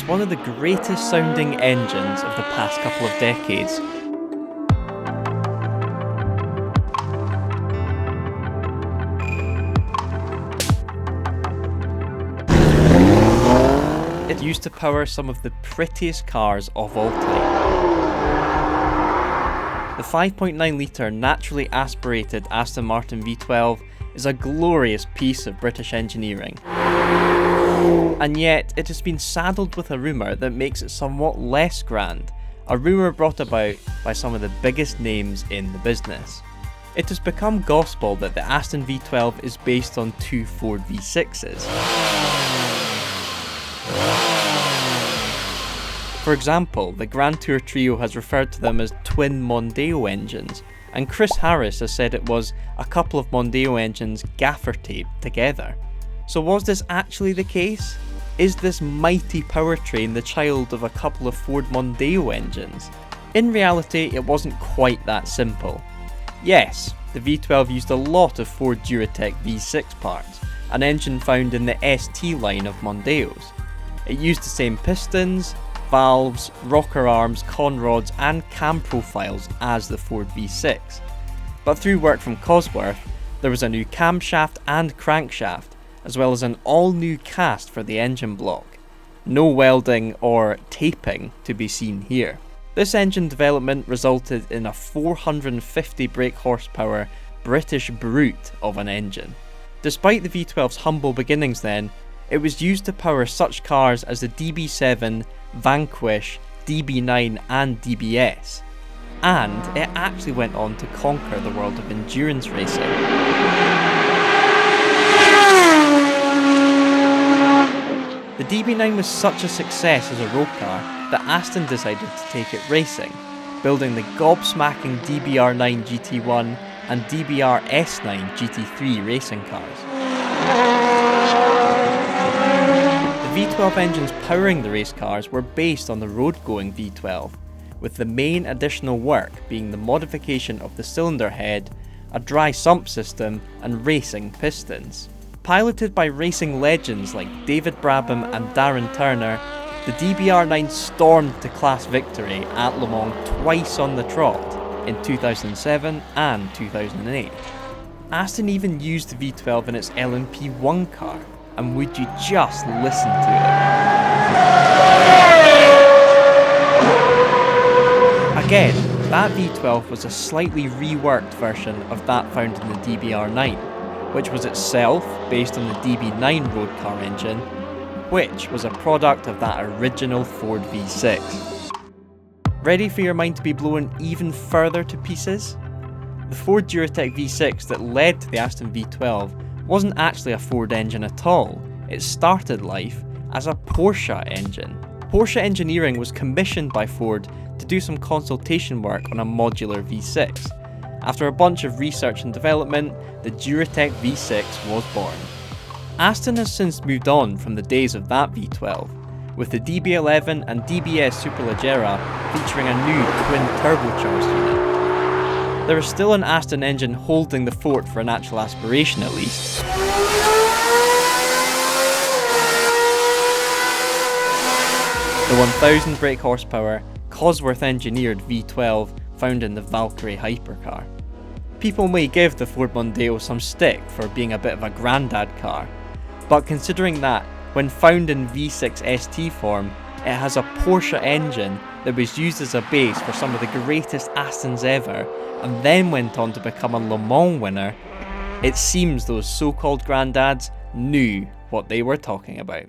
is one of the greatest sounding engines of the past couple of decades. It used to power some of the prettiest cars of all time. The 5.9 litre naturally aspirated Aston Martin V12 is a glorious piece of British engineering. And yet, it has been saddled with a rumour that makes it somewhat less grand, a rumour brought about by some of the biggest names in the business. It has become gospel that the Aston V12 is based on two Ford V6s. For example, the Grand Tour trio has referred to them as twin Mondeo engines, and Chris Harris has said it was a couple of Mondeo engines gaffer taped together. So was this actually the case? Is this mighty powertrain the child of a couple of Ford Mondeo engines? In reality, it wasn't quite that simple. Yes, the V12 used a lot of Ford Duratec V6 parts, an engine found in the ST line of Mondeos. It used the same pistons, valves, rocker arms, conrods and cam profiles as the Ford V6. But through work from Cosworth, there was a new camshaft and crankshaft, as well as an all-new cast for the engine block. No welding or taping to be seen here. This engine development resulted in a 450 brake horsepower British brute of an engine. Despite the V12's humble beginnings then, it was used to power such cars as the DB7, Vanquish, DB9 and DBS. And it actually went on to conquer the world of endurance racing. The DB9 was such a success as a road car that Aston decided to take it racing, building the gobsmacking DBR9 GT1 and DBR S9 GT3 racing cars. The V12 engines powering the race cars were based on the road-going V12, with the main additional work being the modification of the cylinder head, a dry sump system and racing pistons. Piloted by racing legends like David Brabham and Darren Turner, the DBR9 stormed to class victory at Le Mans twice on the trot in 2007 and 2008. Aston even used the V12 in its LMP1 car, and would you just listen to it? Again, that V12 was a slightly reworked version of that found in the DBR9, which was itself based on the DB9 road car engine, which was a product of that original Ford V6. Ready for your mind to be blown even further to pieces? The Ford Duratec V6 that led to the Aston V12 wasn't actually a Ford engine at all. It started life as a Porsche engine. Porsche Engineering was commissioned by Ford to do some consultation work on a modular V6. After a bunch of research and development, the Duratec V6 was born. Aston has since moved on from the days of that V12, with the DB11 and DBS Superleggera featuring a new twin turbocharged unit. There is still an Aston engine holding the fort for a natural aspiration at least. The 1000 brake horsepower, Cosworth engineered V12 found in the Valkyrie hypercar. People may give the Ford Mondeo some stick for being a bit of a grandad car, but considering that, when found in V6 ST form, it has a Porsche engine that was used as a base for some of the greatest Astons ever, and then went on to become a Le Mans winner, it seems those so-called granddads knew what they were talking about.